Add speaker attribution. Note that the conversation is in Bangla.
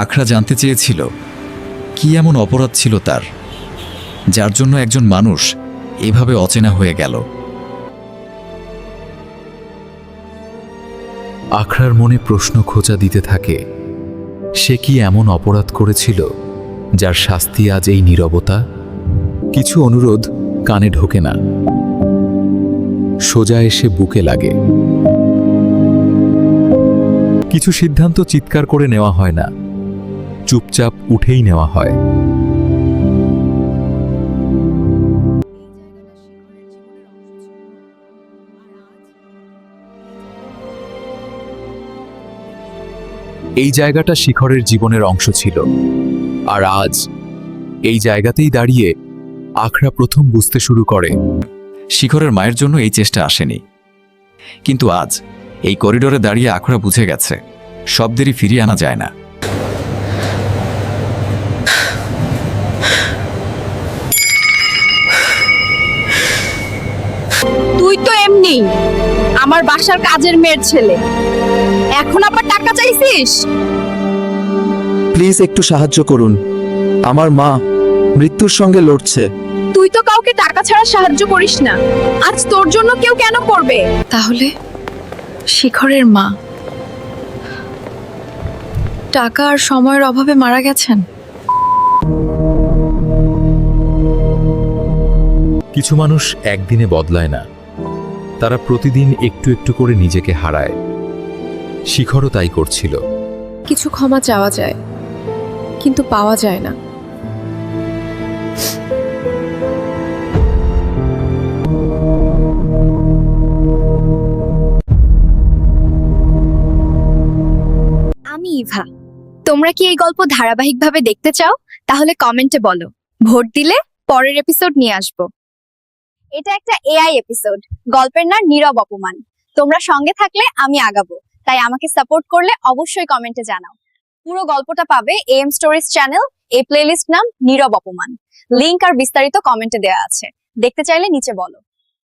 Speaker 1: আখড়া জানতে চেয়েছিল কি এমন অপরাধ ছিল তার, যার জন্য একজন মানুষ এভাবে অচেনা হয়ে গেল।
Speaker 2: আখড়ার মনে প্রশ্ন খোঁচা দিতে থাকে, সে কি এমন অপরাধ করেছিল যার শাস্তি আজ এই নীরবতা? কিছু অনুরোধ কানে ঢোকে না, সোজা এসে বুকে লাগে। কিছু সিদ্ধান্ত চিৎকার করে নেওয়া হয় না, চুপচাপ উঠেই নেওয়া হয়। এই জায়গাটা শিখরের জীবনের অংশ ছিল, আর আজ এই জায়গাতেই দাঁড়িয়ে আখড়া প্রথম বুঝতে শুরু করে
Speaker 1: শিখরের মায়ের জন্য এই চেষ্টা আসেনি, কিন্তু আজ এই করিডোরে দাঁড়িয়ে আখড়া বুঝে গেছে সব দেরি ফিরিয়ে আনা যায় না।
Speaker 3: তুই তো এমনি আমার বাসার কাজের মেয়ের ছেলে, এখন আবার টাকা চাইছিস?
Speaker 4: প্লিজ একটু সাহায্য করুন, আমার মা মৃত্যুর সঙ্গে লড়ছে।
Speaker 3: তুই তো কাউকে টাকা ছাড়া সাহায্য করিস না, আজ তোর জন্য কেউ কেন করবে?
Speaker 5: তাহলে শিখরের মা টাকা আর সময়ের অভাবে মারা গেছেন।
Speaker 2: কিছু মানুষ একদিনে বদলায় না, তারা প্রতিদিন একটু একটু করে নিজেকে হারায়। শিখরও তাই করছিল।
Speaker 5: কিছু ক্ষমা চাওয়া যায়, কিন্তু পাওয়া যায় না।
Speaker 3: আমি ইভা। তোমরা কি এই গল্প ধারাবাহিকভাবে দেখতে চাও? তাহলে কমেন্টে বলো, ভোট দিলে পরের এপিসোড নিয়ে আসবো। এটা একটা এআই এপিসোড, গল্পের নাম নীরব অপমান। তোমরা সঙ্গে থাকলে আমি আগাবো, তাই আমাকে সাপোর্ট করলে অবশ্যই কমেন্টে জানাও। পুরো গল্পটা পাবে এম স্টোরিজ চ্যানেল, এই প্লেলিস্ট নাম নীরব অপমান। লিংক আর বিস্তারিত কমেন্টে দেওয়া আছে, দেখতে চাইলে নিচে বলো।